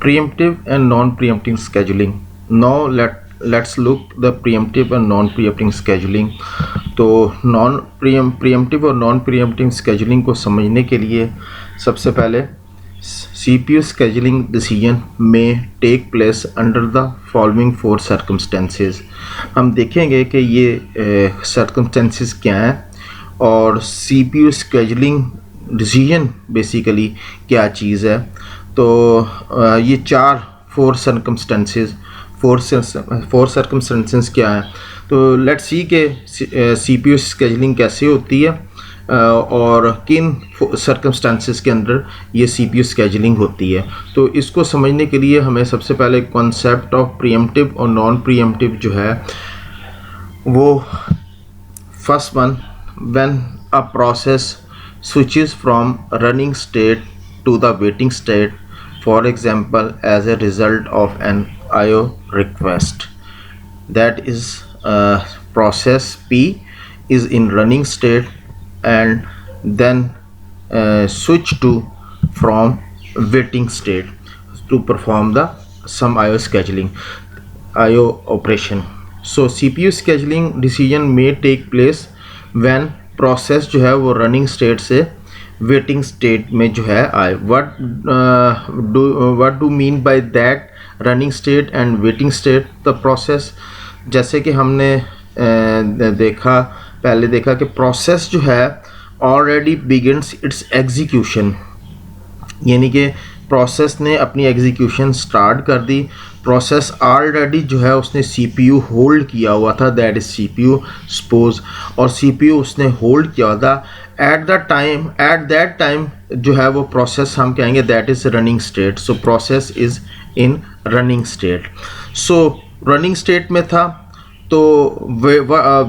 Preemptive and non-preemptive scheduling. Now let's look the preemptive and non-preemptive scheduling. तो non preemptive और non preemptive scheduling को समझने के लिए सबसे पहले CPU scheduling decision may take place under the following four circumstances. हम देखेंगे कि ये circumstances क्या हैं और CPU scheduling decision बेसिकली क्या चीज़ है. तो ये फोर सर्कमस्टेंसेस क्या हैं. तो लेट्स सी के CPU स्केजुलिंग कैसे होती है और किन सर्कमस्टेंसेस के अंदर ये CPU स्केजुलिंग होती है. तो इसको समझने के लिए हमें सबसे पहले कॉन्सेप्ट ऑफ प्रीएम्प्टिव और नॉन प्रीएम्प्टिव जो है वो first one, when a process switches from running state to the waiting state, for example as a result of an IO request. That is process P is in running state and then switch to from waiting state to perform the some IO scheduling IO operation. So CPU scheduling decision may take place when process जो है वो running state से waiting state में जो है आए. What do mean by that running state and waiting state. The process, जैसे कि हमने पहले देखा कि प्रोसेस जो है ऑलरेडी बिगिन्स इट्स एग्जीक्यूशन, यानी कि प्रोसेस ने अपनी एग्जीक्यूशन स्टार्ट कर दी. प्रोसेस ऑलरेडी जो है उसने CPU होल्ड किया हुआ था, दैट इज CPU सपोज, और CPU उसने होल्ड किया हुआ था एट दैट टाइम जो है वो प्रोसेस हम कहेंगे that is running state. So process is in running state. So running state में था. तो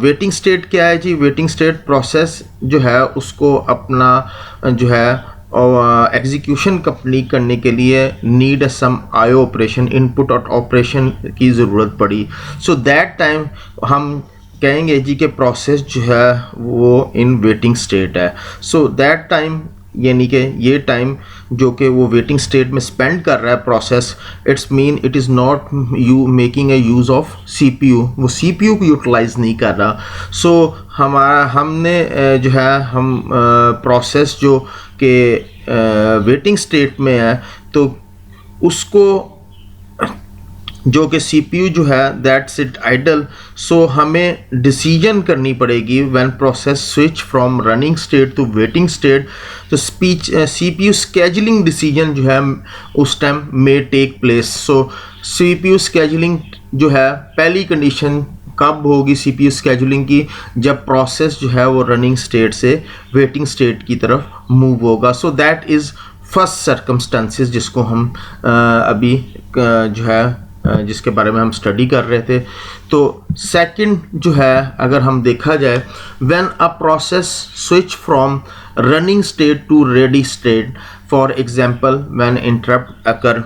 वेटिंग स्टेट क्या है जी. वेटिंग स्टेट प्रोसेस जो है उसको अपना जो है और एग्जीक्यूशन कंप्लीट करने के लिए need some IO operation, input और ऑपरेशन की ज़रूरत पड़ी. सो दैट टाइम हम कहेंगे जी कि प्रोसेस जो है वो इन वेटिंग स्टेट है. सो दैट टाइम यानी कि ये टाइम जो कि वो वेटिंग स्टेट में स्पेंड कर रहा है process, it's mean it is not you making a use of CPU. वो CPU को यूटिलाइज नहीं कर रहा. सो हमने जो है हम प्रोसेस जो कि वेटिंग स्टेट में है तो उसको जो कि CPU जो है दैट्स इट आइडल. सो हमें डिसीजन करनी पड़ेगी when process switch from running state to waiting state. तो CPU स्केजुलिंग डिसीजन जो है उस टाइम में take place. So CPU scheduling जो है पहली कंडीशन कब होगी CPU स्केजुलिंग की, जब प्रोसेस जो है वो रनिंग स्टेट से वेटिंग स्टेट की तरफ मूव होगा. So that is first circumstances जिसको हम अभी जो है जिसके बारे में हम स्टडी कर रहे थे. तो सेकंड जो है अगर हम देखा जाए, when a process switch from running state to ready state, for example when interrupt occur.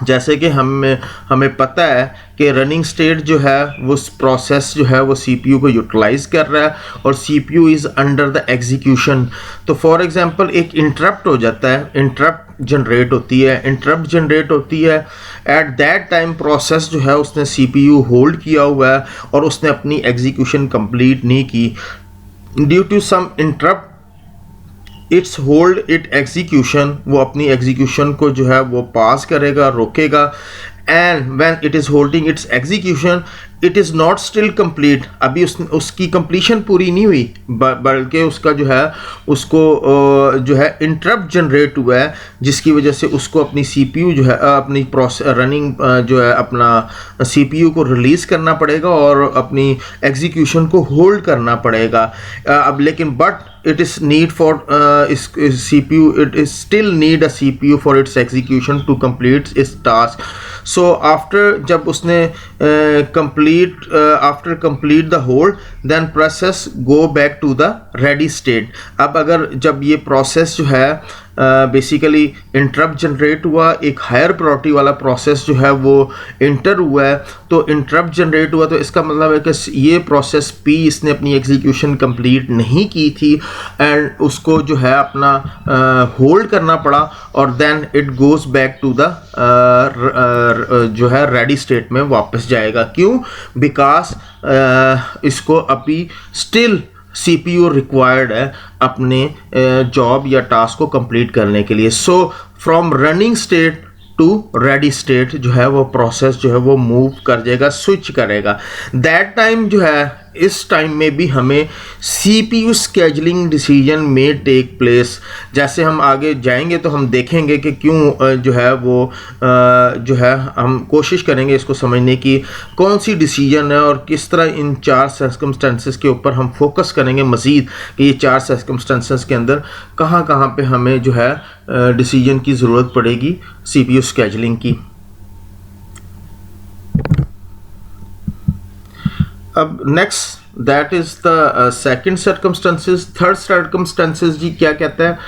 जैसे कि हमें पता है कि रनिंग स्टेट जो है वो प्रोसेस जो है वो CPU को यूटिलाइज कर रहा है और CPU is under the execution. तो फॉर एग्जांपल एक इंटरप्ट हो जाता है, इंटरप्ट जनरेट होती है एट दैट टाइम प्रोसेस जो है उसने CPU होल्ड किया हुआ है और उसने अपनी एग्जीक्यूशन कंप्लीट नहीं की. Due to some interrupt its hold it execution, वो अपनी एग्जीक्यूशन को जो है वो पास करेगा, रोकेगा. And when it is holding it's execution it is not still complete. अभी उसकी कंप्लीशन पूरी नहीं हुई बल्कि उसका जो है उसको जो है इंटरप्ट जनरेट हुआ है जिसकी वजह से उसको अपनी CPU जो है अपनी रनिंग जो है अपना CPU को रिलीज़ करना पड़ेगा और अपनी एग्जीक्यूशन को होल्ड करना पड़ेगा. अब लेकिन but it is need for CPU, it is still need a CPU for its execution to complete its task. So after जब उसने after complete the hold, then process go back to the ready state. अब अगर जब ये process जो है basically interrupt generate हुआ, एक हायर प्रायोरिटी वाला प्रोसेस जो है वो इंटर हुआ है, तो इंटरप्ट जनरेट हुआ तो इसका मतलब है कि ये प्रोसेस पी इसने अपनी एग्जीक्यूशन कंप्लीट नहीं की थी एंड उसको जो है अपना होल्ड करना पड़ा और then it goes back to the जो है रेडी स्टेट में वापस जाएगा। क्यों? बिकॉज इसको अभी स्टिल CPU रिक्वायर्ड है अपने जॉब या टास्क को कंप्लीट करने के लिए। So from running state to ready state जो है वो प्रोसेस जो है वो मूव कर जाएगा, स्विच करेगा। दैट टाइम जो है इस टाइम में भी हमें CPU स्केजुलिंग डिसीजन में टेक प्लेस। जैसे हम आगे जाएंगे तो हम देखेंगे कि क्यों जो है वो जो है हम कोशिश करेंगे इसको समझने की कौन सी डिसीजन है और किस तरह इन 4 सर्कमस्टेंसेस के ऊपर हम फोकस करेंगे मज़ीद कि ये 4 सर्कमस्टेंसेस के अंदर कहाँ कहाँ पे हमें जो है डिसीजन की ज़रूरत पड़ेगी CPU स्केजुलिंग की। अब next that is the second circumstances. Third circumstances जी क्या कहता है?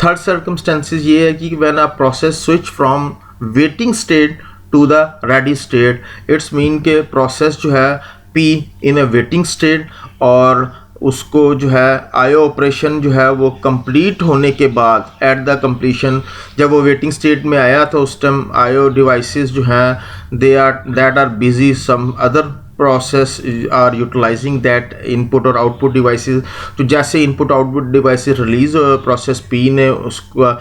थर्ड सर्कमस्टेंसेस ये है कि when a process switch from waiting state to the ready state, it's mean के प्रोसेस जो है P in a waiting state और उसको जो है आईओ ऑपरेशन जो है वो कंप्लीट होने के बाद एट द कंप्लीशन, जब वो वेटिंग स्टेट में आया तो उस टाइम आईओ डिवाइसेस जो हैं that are busy, some other process are utilizing that input और आउटपुट डिवाइसेस। तो जैसे input output devices release process P ने उसको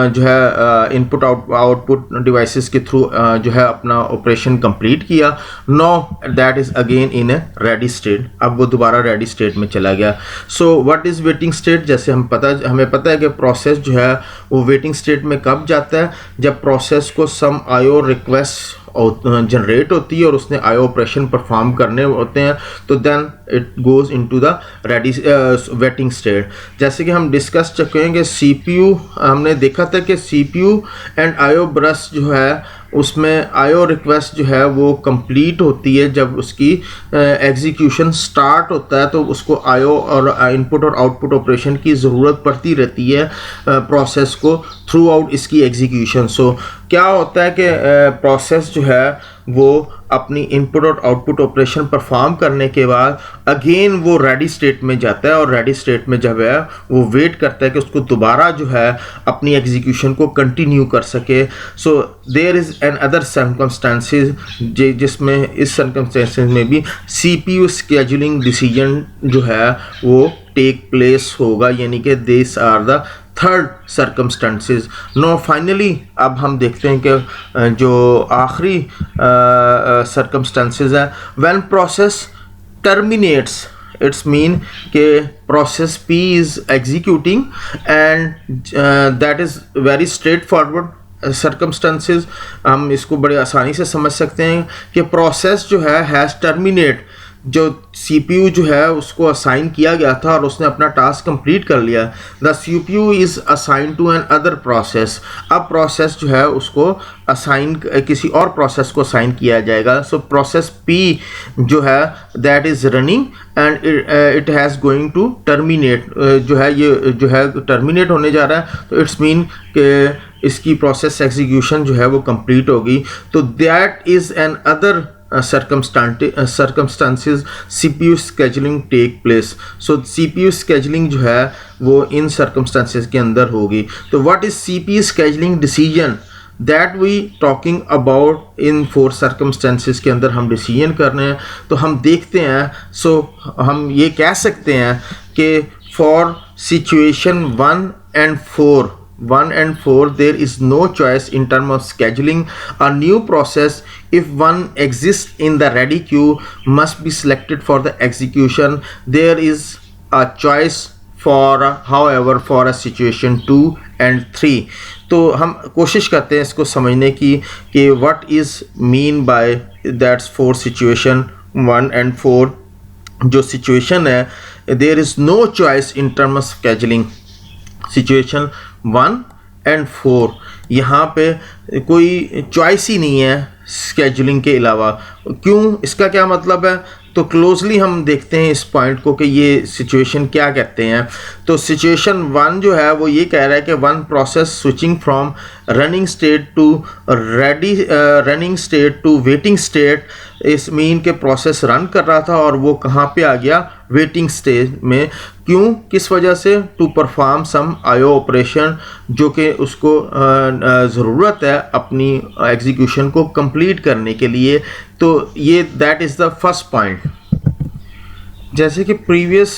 जो है इनपुट आउटपुट डिवाइसेस के थ्रू जो है अपना ऑपरेशन कंप्लीट किया। No that is again in a ready state, अब वो दोबारा रेडी स्टेट में चला गया। So what is waiting state? जैसे हमें पता है कि प्रोसेस जो है वो वेटिंग स्टेट में कब जाता है? जब प्रोसेस को सम आईओ रिक्वेस्ट जनरेट होती है और उसने आईओ ऑपरेशन परफॉर्म करने होते हैं तो then it goes into the ready waiting state. जैसे कि हम डिस्कस चुकेंगे CPU, हमने देखा था कि CPU एंड आईओ बरस जो है उसमें आईओ रिक्वेस्ट जो है वो कंप्लीट होती है जब उसकी एग्जीक्यूशन स्टार्ट होता है, तो उसको आईओ और इनपुट और आउटपुट ऑपरेशन की ज़रूरत पड़ती रहती है प्रोसेस को थ्रू आउट इसकी एग्जीक्यूशन। सो क्या होता है कि प्रोसेस जो है वो अपनी इनपुट और आउटपुट ऑपरेशन परफॉर्म करने के बाद अगेन वो रेडी स्टेट में जाता है और रेडी स्टेट में जब है वो वेट करता है कि उसको दोबारा जो है अपनी एग्जीक्यूशन को कंटिन्यू कर सके। So there is an other circumstances जिसमें इस सर्कमस्टेंसेस में भी CPU स्केजुलिंग डिसीजन जो है वो टेक प्लेस होगा, यानी कि this are the third circumstances. No finally अब हम देखते हैं कि जो आखिरी सर्कमस्टेंसेस है, when process terminates, it's mean के process P is executing and that is very straightforward circumstances. हम इसको बड़े आसानी से समझ सकते हैं कि प्रोसेस जो है हैज़ टर्मिनेट, जो CPU जो है उसको असाइन किया गया था और उसने अपना टास्क कंप्लीट कर लिया। The CPU is assign to an other process, अब प्रोसेस जो है उसको असाइन किसी और प्रोसेस को असाइन किया जाएगा। सो प्रोसेस P जो है that is running and it has going to terminate, जो है ये जो है टर्मिनेट होने जा रहा है, तो इट्स मीन कि इसकी प्रोसेस एग्जीक्यूशन जो है वो कंप्लीट होगी। तो that is an other circumstances CPU scheduling take place। so CPU scheduling जो है वो इन circumstances के अंदर होगी। तो what is CPU scheduling decision that we talking about in 4 circumstances के अंदर हम डिसीजन कर रहे हैं, तो हम देखते हैं। so हम ये कह सकते हैं कि for situation 1 and 4 there is no choice in terms of scheduling a new process. If one exists in the ready queue must be selected for the execution. There is a choice for however for a situation 2 and 3। तो हम कोशिश करते हैं इसको समझने की कि what is mean by that's 4 situation 1 and 4। जो situation है there is no choice in terms of scheduling, situation 1 and 4 यहाँ पे कोई चॉइस ही नहीं है स्केजुलिंग के अलावा। क्यों? इसका क्या मतलब है तो क्लोजली हम देखते हैं इस पॉइंट को कि ये सिचुएशन क्या कहते हैं। तो सिचुएशन 1 जो है वो ये कह रहा है कि one process switching from running state to running state to waiting state, इस मीन के प्रोसेस रन कर रहा था और वो कहाँ पे आ गया, वेटिंग स्टेज में। क्यों, किस वजह से, to perform some IO operation, जो कि उसको ज़रूरत है अपनी एग्जीक्यूशन को कंप्लीट करने के लिए। तो ये that is the first point. जैसे कि प्रीवियस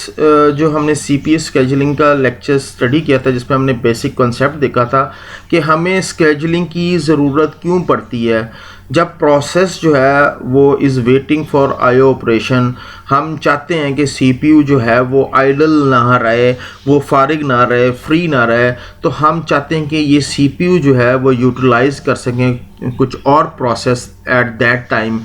जो हमने सीपीएस स्केजुलिंग का लेक्चर स्टडी किया था जिसमें हमने बेसिक कॉन्सेप्ट देखा था कि हमें स्केजुलिंग की ज़रूरत क्यों पड़ती है। जब प्रोसेस जो है वो is waiting for IO operation, हम चाहते हैं कि सीपीयू जो है वो आइडल ना रहे, वो फारिग ना रहे, फ्री ना रहे। तो हम चाहते हैं कि ये सीपीयू जो है वो यूटिलाइज कर सकें कुछ और प्रोसेस एट दैट टाइम,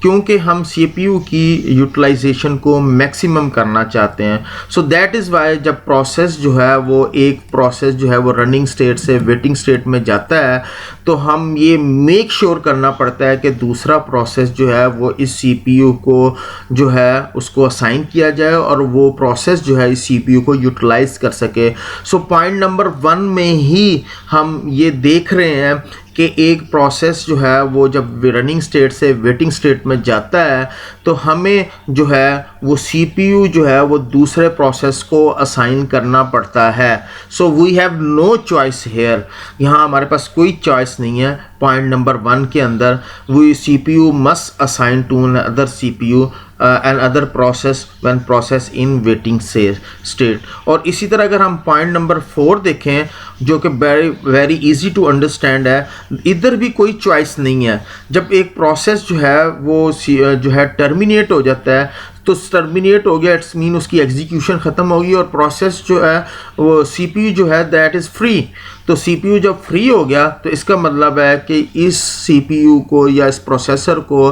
क्योंकि हम सीपीयू की यूटिलाइजेशन को मैक्सिमम करना चाहते हैं। सो दैट इज़ वाई जब प्रोसेस जो है वो एक प्रोसेस जो है वो रनिंग स्टेट से वेटिंग स्टेट में जाता है तो हम ये मेक श्योर करना पड़ता है कि दूसरा प्रोसेस जो है वो इस सीपीयू को जो है उसको असाइन किया जाए और वो प्रोसेस जो है इस सीपीयू को यूटिलाइज कर सके। सो पॉइंट नंबर 1 में ही हम ये देख रहे हैं कि एक प्रोसेस जो है वो जब रनिंग स्टेट से वेटिंग स्टेट में जाता है तो हमें जो है वो सीपीयू जो है वो दूसरे प्रोसेस को असाइन करना पड़ता है। So we have no choice here, यहाँ हमारे पास कोई चॉइस नहीं है। पॉइंट नंबर 1 के अंदर we CPU must assign to other CPU and other process when process in waiting state. और इसी तरह अगर हम पॉइंट नंबर 4 देखें जो कि वेरी इजी टू अंडरस्टैंड है, इधर भी कोई चॉइस नहीं है। जब एक प्रोसेस जो है वो जो है टर्मिनेट हो जाता है तो टर्मिनेट हो गया, इट्स मीन उसकी एग्जीक्यूशन ख़त्म होगी और प्रोसेस जो है वो सीपीयू जो है दैट इज़ फ्री। तो सीपीयू जब फ्री हो गया तो इसका मतलब है कि इस सीपीयू को या इस प्रोसेसर को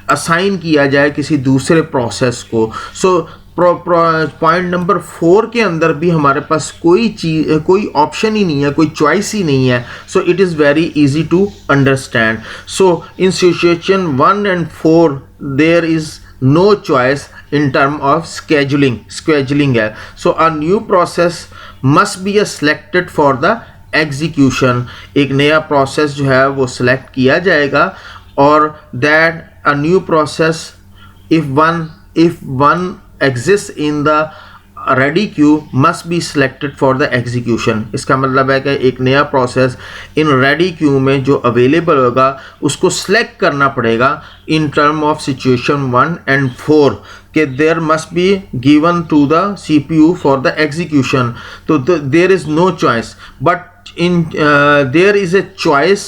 असाइन किया जाए किसी दूसरे प्रोसेस को। सो पॉइंट नंबर 4 के अंदर भी हमारे पास कोई ऑप्शन ही नहीं है, कोई चॉइस ही नहीं है। So it is very easy to understand. So in situation 1 and 4 there is no choice in term of scheduling है। So a new process must be selected for the execution, एक नया process जो है वो select किया जाएगा और that a new process if one exists in the ready queue must be selected for the execution. इसका मतलब है कि एक नया प्रोसेस इन रेडी क्यू में जो अवेलेबल होगा उसको सिलेक्ट करना पड़ेगा in term of situation 1 and 4 कि there must be given to the CPU for the execution. तो there is no choice but in there is a choice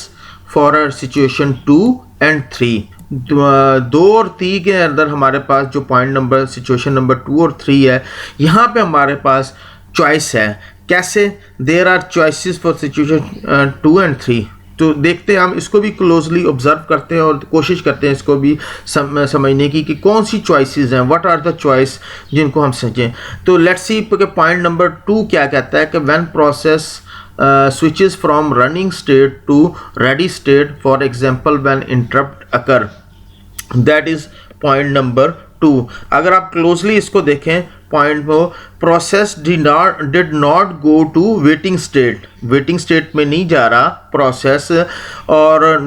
for situation 2 and 3। 2 और 3 के अंदर हमारे पास जो पॉइंट नंबर सिचुएशन नंबर 2 और 3 है, यहाँ पे हमारे पास चॉइस है। कैसे? There are choices for situation 2 and 3। तो देखते हैं, हम इसको भी क्लोजली ऑब्जर्व करते हैं और कोशिश करते हैं इसको भी समझने की कि कौन सी चॉइसेस हैं, व्हाट आर द चॉइस जिनको हम समझें। तो लेट्स सी कि पॉइंट नंबर 2 क्या कहता है कि when process switches from running state to ready state, for example when interrupt occur, that is point number 2। अगर आप क्लोजली इसको देखें पॉइंट को, process did not go to waiting state में नहीं जा रहा प्रोसेस और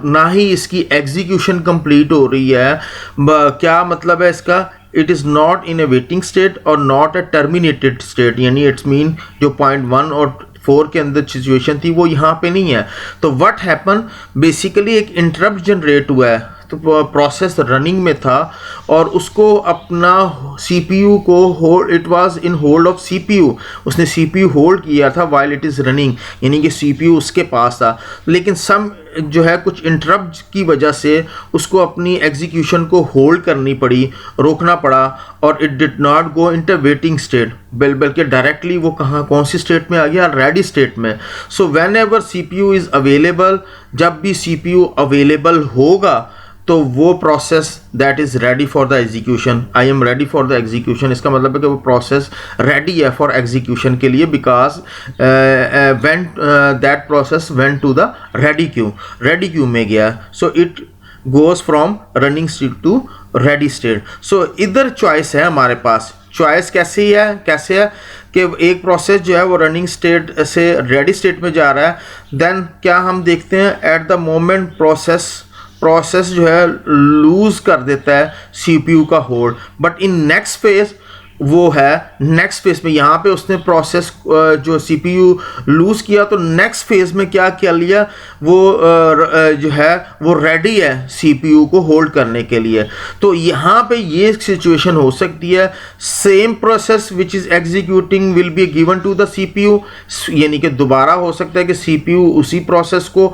ना ही इसकी एग्जीक्यूशन कंप्लीट हो रही है। क्या मतलब है इसका? It is not in A waiting state और नॉट ए टर्मिनेटेड स्टेट, यानी इट्स मीन जो पॉइंट 1 और 4 के अंदर सिचुएशन थी वो यहाँ पे नहीं है। तो व्हाट हैपन, बेसिकली एक इंटरप्ट जनरेट हुआ है, तो प्रोसेस रनिंग में था और उसको अपना सीपीयू को hold, it was in hold of CPU, उसने सीपीयू होल्ड किया था व्हाइल इट इज़ रनिंग, यानी कि सीपीयू उसके पास था। लेकिन सम जो है कुछ इंटरप्ट की वजह से उसको अपनी एग्जीक्यूशन को होल्ड करनी पड़ी, रोकना पड़ा और it did not go into waiting state, बल्कि डायरेक्टली वो कौन सी स्टेट में आ गया? रेडी स्टेट में। So whenever CPU is available, जब भी सीपीयू अवेलेबल होगा तो वो process that is ready for the execution, I am ready for the execution. इसका मतलब है कि वो प्रोसेस रेडी है फॉर एग्जीक्यूशन के लिए, because when that process went to the ready queue में गया। So it goes from running state to ready state. सो इधर चॉइस है हमारे पास। चॉइस कैसे है कि एक प्रोसेस जो है वो रनिंग स्टेट से रेडी स्टेट में जा रहा है, देन क्या हम देखते हैं एट द मोमेंट प्रोसेस जो है लूज कर देता है सीपीयू का hold, but in next phase वो है नेक्स्ट फेज में यहाँ पे उसने प्रोसेस जो सीपीयू लूज किया, तो नेक्स्ट फेज में क्या किया लिया वो जो है वो रेडी है सीपीयू को होल्ड करने के लिए। तो यहाँ पे ये सिचुएशन हो सकती है, same process which is executing will be given to the CPU, यानी कि दोबारा हो सकता है कि सीपीयू उसी प्रोसेस को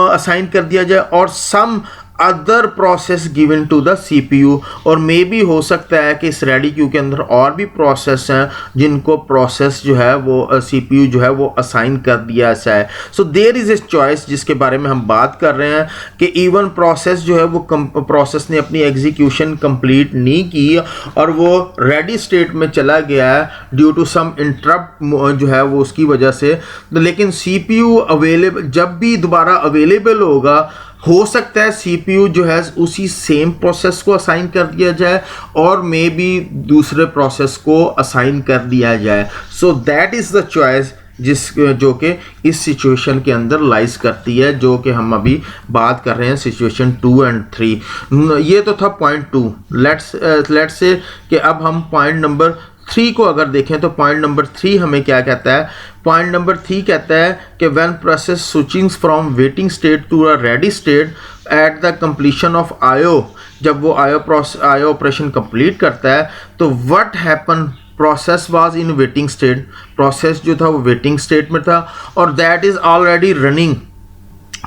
असाइन कर दिया जाए, और some other process given to the CPU, और मे भी हो सकता है कि इस रेडी क्यू के अंदर और भी प्रोसेस हैं जिनको प्रोसेस जो है वो सीपीयू जो है वो असाइन कर दिया जाए। So there is a choice जिसके बारे में हम बात कर रहे हैं कि इवन प्रोसेस जो है वो प्रोसेस ने अपनी एग्जीक्यूशन कंप्लीट नहीं की और वो रेडी स्टेट में चला गया है ड्यू टू सम इंटरप्ट जो है वो उसकी वजह से, लेकिन सीपीयू अवेलेबल जब भी दोबारा अवेलेबल होगा हो सकता है सीपीयू जो है उसी सेम प्रोसेस को असाइन कर दिया जाए और मे बी दूसरे प्रोसेस को असाइन कर दिया जाए। So that is the choice जो कि इस सिचुएशन के अंदर लाइज करती है, जो कि हम अभी बात कर रहे हैं सिचुएशन 2 और 3। ये तो था पॉइंट 2। लेट्स से कि अब हम पॉइंट नंबर 3 को अगर देखें तो पॉइंट नंबर 3 हमें क्या कहता है। पॉइंट नंबर 3 कहता है कि when process switching from waiting state to a ready state at the completion of IO, जब वो आईओ ऑपरेशन कंप्लीट करता है तो what happen, process was in waiting state, process जो था वो वेटिंग स्टेट में था और दैट इज ऑलरेडी रनिंग,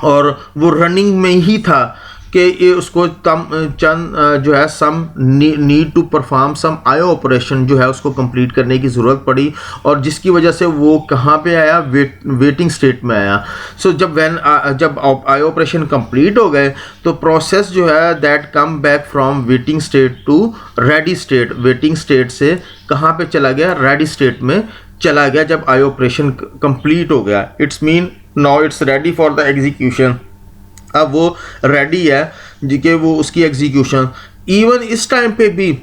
और वो रनिंग में ही था कि ये उसको चंद जो है some need to perform some IO operation जो है उसको कंप्लीट करने की ज़रूरत पड़ी, और जिसकी वजह से वो कहाँ पे आया, वेटिंग स्टेट में आया। सो जब आईओ ऑपरेशन कंप्लीट हो गए तो प्रोसेस जो है that come back from waiting state to ready state, waiting state से कहाँ पे चला गया, रेडी स्टेट में चला गया जब आईओ ऑपरेशन कंप्लीट हो गया। It's mean now it's ready for the execution, अब वो रेडी है जी कि वो उसकी एग्जीक्यूशन। इवन इस टाइम पे भी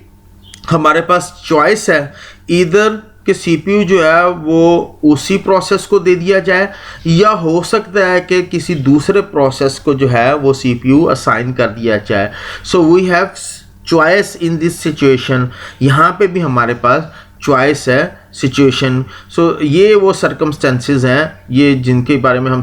हमारे पास चॉइस है, इधर कि सीपीयू जो है वो उसी प्रोसेस को दे दिया जाए या हो सकता है कि किसी दूसरे प्रोसेस को जो है वो सीपीयू असाइन कर दिया जाए। So we have choice in this situation, यहाँ पे भी हमारे पास चॉइस है सिचुएशन। सो ये वो सर्कमस्टेंसेस हैं ये जिनके बारे में हम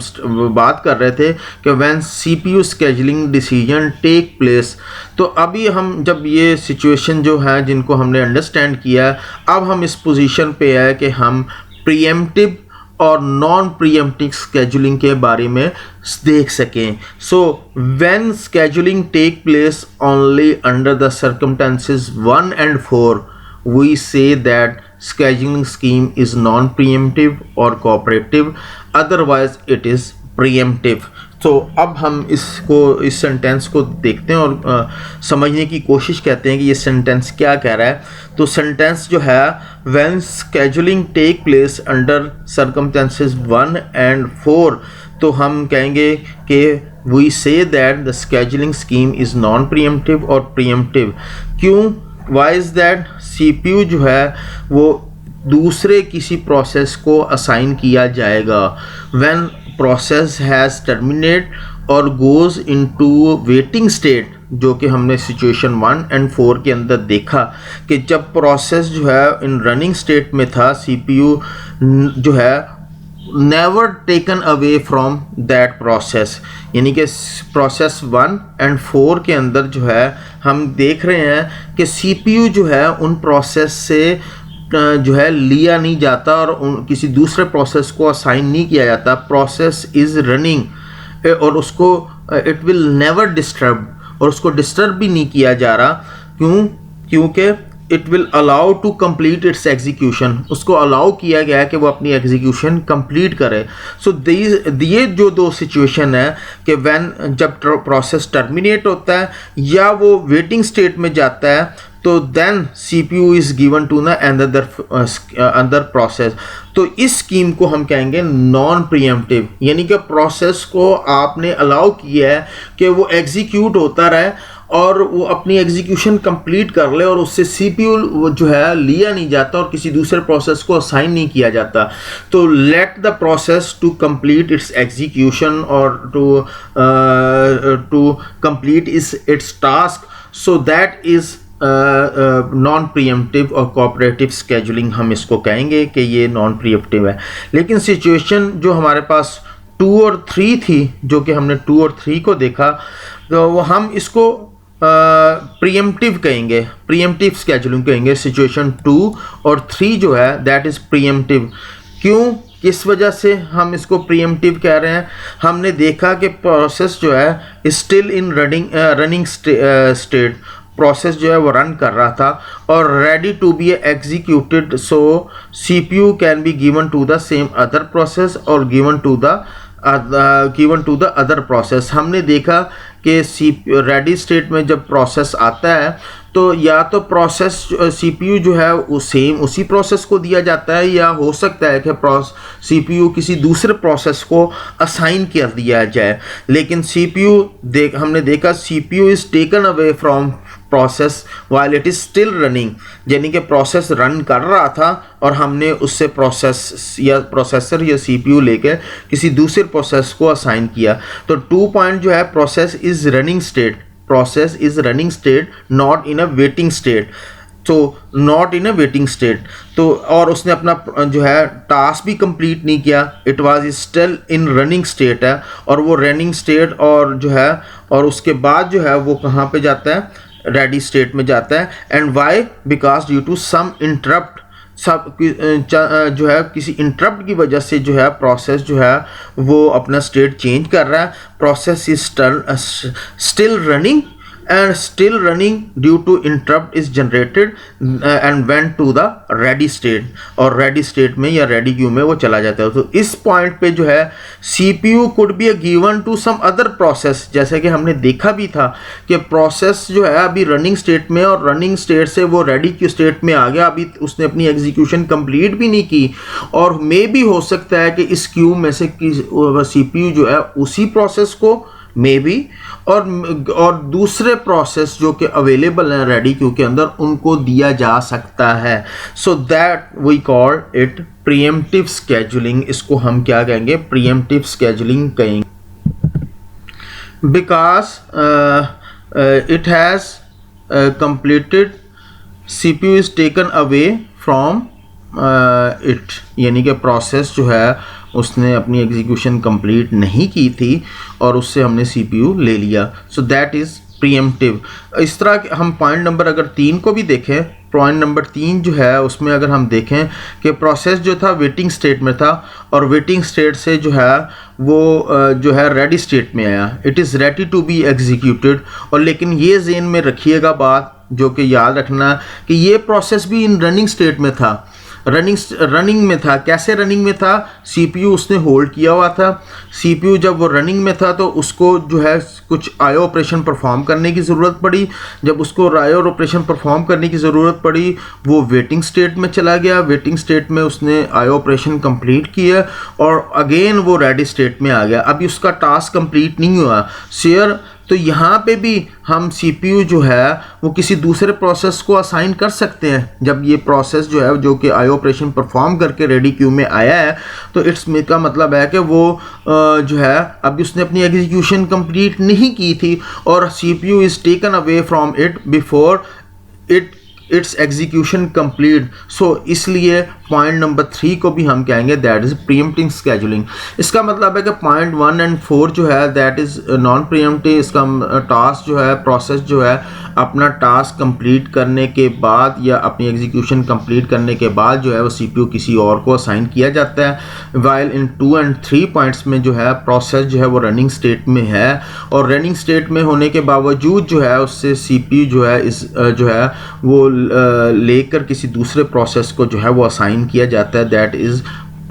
बात कर रहे थे कि when CPU scheduling decision take place. तो अभी हम जब ये सिचुएशन जो है जिनको हमने अंडरस्टैंड किया, अब हम इस पोजीशन पे है कि हम प्रीएम्प्टिव और नॉन प्रीएम्प्टिव स्केजुलिंग के बारे में देख सकें। So when scheduling take place only under the circumstances 1 and 4, we say that scheduling scheme is non-preemptive or cooperative, otherwise it is preemptive। तो अब हम इस सेंटेंस को देखते हैं और समझने की कोशिश करते हैं कि ये सेंटेंस क्या कह रहा है। तो सेंटेंस जो है when scheduling take place under circumstances 1 and 4, तो हम कहेंगे कि we say that the scheduling scheme is non-preemptive or preemptive। क्यों, वाई इज़ दैट, सीपीयू जो है वो दूसरे किसी प्रोसेस को असाइन किया जाएगा व्हेन प्रोसेस हैज़ टर्मिनेट और गोज़ इनटू वेटिंग स्टेट, जो कि हमने सिचुएशन 1 and 4 के अंदर देखा कि जब प्रोसेस जो है इन रनिंग स्टेट में था, सीपीयू जो है never taken away from that process, यानी कि प्रोसेस 1 and 4 के अंदर जो है हम देख रहे हैं कि सीपीयू जो है उन प्रोसेस से जो है लिया नहीं जाता और किसी दूसरे प्रोसेस को असाइन नहीं किया जाता। प्रोसेस इज़ रनिंग और उसको इट विल नेवर डिस्टर्ब, और उसको डिस्टर्ब भी नहीं किया जा रहा। क्योंकि it will allow to complete its execution, उसको अलाउ किया गया है कि वो अपनी एग्जीक्यूशन कंप्लीट करे। सो ये जो दो सिचुएशन है कि व्हेन जब प्रोसेस टर्मिनेट होता है या वो वेटिंग स्टेट में जाता है, तो then CPU is given to ना अनदर प्रोसेस। तो इस स्कीम को हम कहेंगे नॉन प्रीएम्प्टिव, यानी कि प्रोसेस को आपने अलाउ किया है कि वो एग्जीक्यूट होता रहे और वो अपनी एग्जीक्यूशन कंप्लीट कर ले और उससे CPU जो है लिया नहीं जाता और किसी दूसरे प्रोसेस को असाइन नहीं किया जाता। तो let the process to complete its execution और to complete its task, so that is non preemptive और कोऑपरेटिव स्केजुलिंग हम इसको कहेंगे कि ये नॉन प्रीएम्प्टिव है। लेकिन सिचुएशन जो हमारे पास 2 और 3 थी, जो कि हमने 2 और 3 को देखा, तो वो हम इसको प्रीएम्प्टिव कहेंगे, प्रीएम्प्टिव स्केजुलिंग कहेंगे। सिचुएशन 2 और 3 जो है दैट इज प्रीएम्प्टिव। क्यों, किस वजह से हम इसको प्रीएम्प्टिव कह रहे हैं? हमने देखा कि प्रोसेस जो है still in running state, process जो है वो रन कर रहा था और ready to be executed, so CPU can be given to the same other process और given to the other process. हमने देखा कि रेडी स्टेट में जब प्रोसेस आता है तो या तो प्रोसेस CPU जो है वो सेम उसी प्रोसेस को दिया जाता है, या हो सकता है कि CPU किसी दूसरे प्रोसेस को असाइन कर दिया जाए। लेकिन हमने देखा CPU is taken away from process while it is still running, यानी कि प्रोसेस रन कर रहा था और हमने उससे प्रोसेसर या CPU लेके किसी दूसरे प्रोसेस को असाइन किया। तो 2 पॉइंट जो है, process is running state not in a waiting state, तो not in a waiting state. तो और उसने अपना जो है टास्क भी कंप्लीट नहीं किया, it was still in running state है, और वो रनिंग स्टेट और जो है और उसके बाद जो है वो कहाँ पे जाता है, रेडी स्टेट में जाता है। And why, because due to some interrupt, जो है किसी इंटरप्ट की वजह से जो है प्रोसेस जो है वो अपना स्टेट चेंज कर रहा है। Process is still running and still running due to interrupt is generated and went to the ready state, और ready state में या ready queue में वो चला जाता है। तो इस पॉइंट पे जो है CPU could be given to some other process, जैसे कि हमने देखा भी था कि प्रोसेस जो है अभी रनिंग स्टेट में और रनिंग स्टेट से वो रेडी क्यू स्टेट में आ गया, अभी उसने अपनी एग्जीक्यूशन कंप्लीट भी नहीं की, और मे भी हो सकता है कि इस क्यू में से CPU जो है उसी प्रोसेस को मे बी और दूसरे प्रोसेस जो कि अवेलेबल हैं रेडी क्यू के अंदर उनको दिया जा सकता है। So that we call it preemptive scheduling. इसको हम क्या कहेंगे, प्रीएम्प्टिव स्केजुलिंग कहेंगे। Because it has completed, CPU is taken away from it, यानी कि प्रोसेस जो है उसने अपनी एग्जीक्यूशन कंप्लीट नहीं की थी और उससे हमने CPU ले लिया। So that is pre-emptive. इस तरह हम पॉइंट नंबर अगर 3 को भी देखें, पॉइंट नंबर 3 जो है उसमें अगर हम देखें कि प्रोसेस जो था वेटिंग स्टेट में था और वेटिंग स्टेट से जो है वो जो है रेडी स्टेट में आया, it is ready to be executed. और लेकिन ये ज़हन में रखिएगा बात, जो कि याद रखना कि ये प्रोसेस भी इन रनिंग स्टेट में था, रनिंग में था। कैसे रनिंग में था, CPU उसने होल्ड किया हुआ था। CPU जब वो रनिंग में था तो उसको जो है कुछ IO ऑपरेशन परफॉर्म करने की ज़रूरत पड़ी। जब उसको IO ऑपरेशन परफॉर्म करने की ज़रूरत पड़ी वो वेटिंग स्टेट में चला गया, वेटिंग स्टेट में उसने IO ऑपरेशन कंप्लीट किया और अगेन वो रेडी स्टेट में आ गया। अभी उसका टास्क कंप्लीट नहीं हुआ शेयर। तो यहाँ पे भी हम CPU जो है वो किसी दूसरे प्रोसेस को असाइन कर सकते हैं। जब ये प्रोसेस जो है जो कि IO ऑपरेशन परफॉर्म करके रेडी क्यू में आया है तो इट्स का मतलब है कि वो जो है अभी उसने अपनी एग्जीक्यूशन कंप्लीट नहीं की थी और CPU is taken away from it before its execution complete. So इसलिए पॉइंट नंबर 3 को भी हम कहेंगे दैट इज़ प्रीएम्प्टिव स्केजुलिंग। इसका मतलब है कि पॉइंट 1 और 4 जो है दैट इज़ नॉन प्रीएम्प्टिव। इसका टास्क जो है, प्रोसेस जो है अपना टास्क कंप्लीट करने के बाद या अपनी एग्जीक्यूशन कंप्लीट करने के बाद जो है वो CPU किसी और को असाइन किया जाता है। वाइल इन 2 और 3 पॉइंट्स में जो है प्रोसेस जो है वो रनिंग स्टेट में है और रनिंग स्टेट में होने के बावजूद जो है उससे CPU जो है इस जो है वो लेकर किसी दूसरे प्रोसेस को जो है वो असाइन किया जाता है। दैट इज़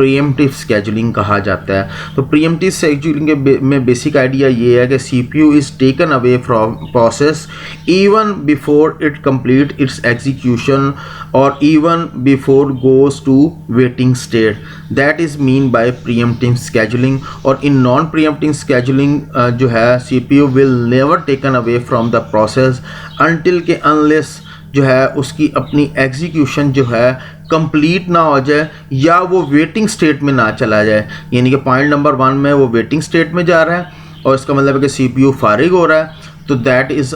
प्रीएम्प्टिव स्केजुलिंग कहा जाता है। तो प्रीएम्प्टिव स्केजुलिंग में बेसिक आइडिया ये है कि CPU is taken away from process even before it complete its execution और even before goes to waiting state, that is mean by preemptive scheduling. और इन नॉन प्रीएम्प्टिव स्केजुलिंग जो है CPU will never taken away from the process until के unless जो है उसकी अपनी execution जो है कंप्लीट ना हो जाए या वो वेटिंग स्टेट में ना चला जाए। यानी कि पॉइंट नंबर 1 में वो वेटिंग स्टेट में जा रहा है और इसका मतलब है कि सीपीयू फारिग हो रहा है, तो that is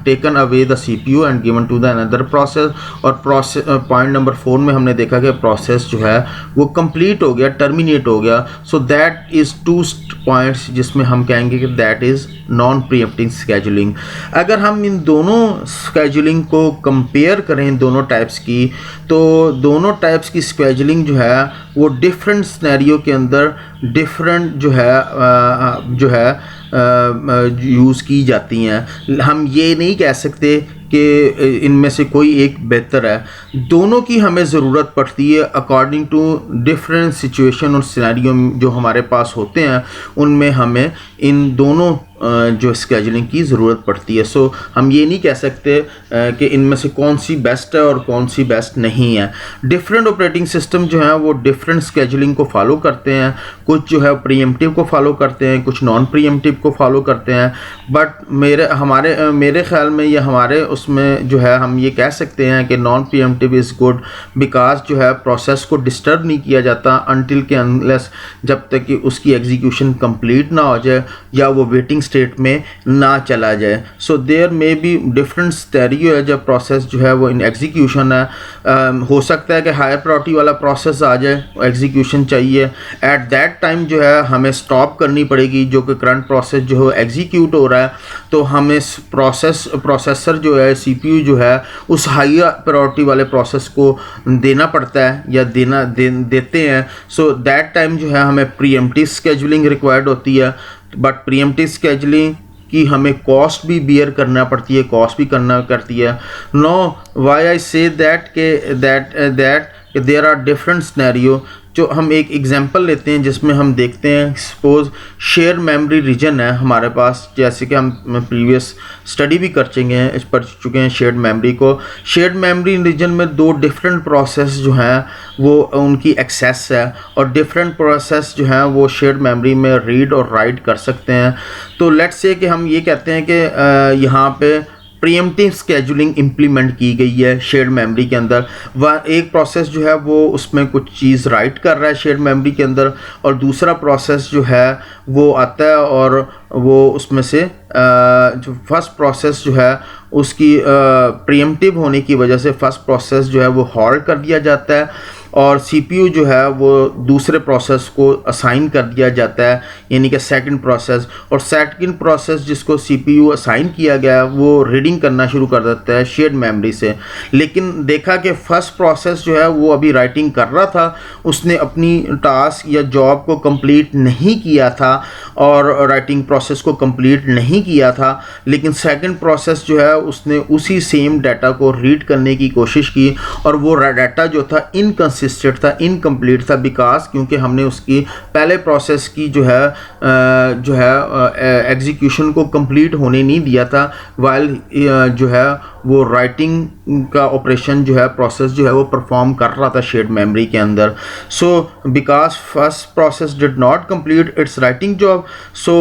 taken away the CPU and given to the another process. और प्रोसेस पॉइंट नंबर 4 में हमने देखा कि प्रोसेस जो है वो कंप्लीट हो गया, टर्मिनेट हो गया। सो दैट इज़ 2 पॉइंट्स जिसमें हम कहेंगे कि that is non preemptive scheduling. अगर हम इन दोनों स्केजुलिंग को कंपेयर करें दोनों टाइप्स की, तो दोनों टाइप्स की स्केजुलिंग जो है वो डिफरेंट सिनेरियो के अंदर डिफरेंट जो है यूज़ की जाती हैं। हम ये नहीं कह सकते कि इनमें से कोई एक बेहतर है, दोनों की हमें ज़रूरत पड़ती है अकॉर्डिंग टू डिफरेंट सिचुएशन और सिनेरियो जो हमारे पास होते हैं, उनमें हमें इन दोनों जो स्केजुलिंग की ज़रूरत पड़ती है। सो हम ये नहीं कह सकते कि इनमें से कौन सी बेस्ट है और कौन सी बेस्ट नहीं है। डिफरेंट ऑपरेटिंग सिस्टम जो है वो डिफरेंट स्केजुलिंग को फॉलो करते हैं, कुछ जो है प्रीएम्प्टिव को फॉलो करते हैं, कुछ नॉन प्रीएम्प्टिव को फॉलो करते हैं। बट मेरे ख्याल में ये हमारे उसमें जो है हम ये कह सकते हैं कि non pre-emptive is good because जो है प्रोसेस को डिस्टर्ब नहीं किया जाता अनटिल के अनलेस, जब तक कि उसकी एग्जीक्यूशन कंप्लीट ना हो जाए या वो वेटिंग स्टेट में ना चला जाए। So there may be different scenario है जब प्रोसेस जो है वो इन एग्जीक्यूशन है। हो सकता है कि हायर प्रायोरिटी वाला प्रोसेस आ जाए, एग्जीक्यूशन चाहिए, एट दैट टाइम जो है हमें स्टॉप करनी पड़ेगी जो कि करंट प्रोसेस जो है एग्जीक्यूट हो रहा है, तो हमें प्रोसेसर जो है सीपीयू जो है उस हायर प्रायोरिटी वाले प्रोसेस को देना पड़ता है या देते हैं। सो दैट टाइम जो है हमें प्रीएम्प्टिव स्केजुलिंग रिक्वायर्ड होती है। बट प्रीएम्प्टिव स्केजुलिंग की हमें कॉस्ट भी बियर करना पड़ती है, कॉस्ट भी करना करती है। No why I say that there are different scenario. जो हम एक एग्जांपल लेते हैं जिसमें हम देखते हैं, सपोज शेयर मेमोरी रीजन है हमारे पास, जैसे कि हम प्रीवियस स्टडी भी कर चुके हैं शेयर्ड मेमोरी को। शेयर्ड मेमोरी रीजन में 2 डिफरेंट प्रोसेस जो हैं वो उनकी एक्सेस है और डिफरेंट प्रोसेस जो हैं वो शेयर्ड मेमोरी में रीड और राइट कर सकते हैं। तो लेट्स से कि हम ये कहते हैं कि यहाँ पे प्रीएम्प्टिव स्केजुलिंग इम्प्लीमेंट की गई है शेयर्ड मेमोरी के अंदर। वह एक प्रोसेस जो है वो उसमें कुछ चीज़ राइट कर रहा है शेयर्ड मेमोरी के अंदर, और दूसरा प्रोसेस जो है वो आता है और वो उसमें से जो फर्स्ट प्रोसेस जो है उसकी प्रीएम्प्टिव होने की वजह से फर्स्ट प्रोसेस जो है वो हॉल्ट कर दिया जाता है और सीपीयू जो है वो दूसरे प्रोसेस को असाइन कर दिया जाता है, यानी कि सेकंड प्रोसेस। और सेकंड प्रोसेस जिसको सीपीयू असाइन किया गया है वो रीडिंग करना शुरू कर देता है शेयर्ड मेमोरी से। लेकिन देखा कि फर्स्ट प्रोसेस जो है वो अभी राइटिंग कर रहा था, उसने अपनी टास्क या जॉब को कंप्लीट नहीं किया था और राइटिंग प्रोसेस को कंप्लीट नहीं किया था। लेकिन सेकंड प्रोसेस जो है उसने उसी सेम डाटा को रीड करने की कोशिश की और वो डाटा जो था इनकम्प्लीट था बिकॉज क्योंकि हमने उसकी पहले प्रोसेस की जो है एग्जीक्यूशन को कंप्लीट होने नहीं दिया था, वाइल जो है वो राइटिंग का ऑपरेशन जो है प्रोसेस जो है वो परफॉर्म कर रहा था शेयर्ड मेमोरी के अंदर। So because first process did not complete its writing job. So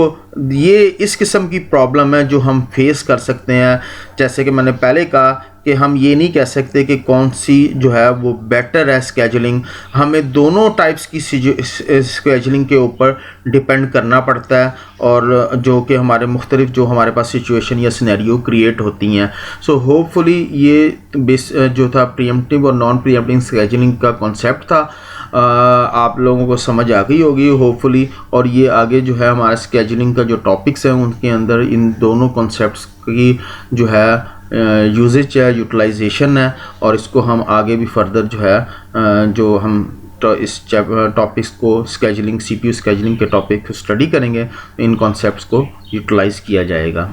ये इस किस्म की प्रॉब्लम है जो हम फेस कर सकते हैं। जैसे कि मैंने पहले कहा कि हम ये नहीं कह सकते कि कौन सी जो है वो बेटर है स्केजुलिंग, हमें दोनों टाइप्स की स्केजुलिंग के ऊपर डिपेंड करना पड़ता है और जो कि हमारे मुख्तलिफ जो हमारे पास सिचुएशन या सिनेरियो क्रिएट होती हैं। सो होपफुली ये जो था प्रीएम्प्टिव और नॉन प्रीएम्प्टिव स्केजुलिंग का कॉन्सेप्ट था आप लोगों को समझ आ गई होगी होपफुली। और ये आगे जो है हमारा स्केजुलिंग का जो टॉपिक्स हैं उनके अंदर इन दोनों कॉन्सेप्ट्स की जो है यूजेज है, यूटिलाइजेशन है, और इसको हम आगे भी फर्दर जो है जो हम तो इस टॉपिक्स को स्केजुलिंग सीपीयू स्केजुलिंग के टॉपिक को स्टडी करेंगे, इन कॉन्सेप्ट्स को यूटिलाइज़ किया जाएगा।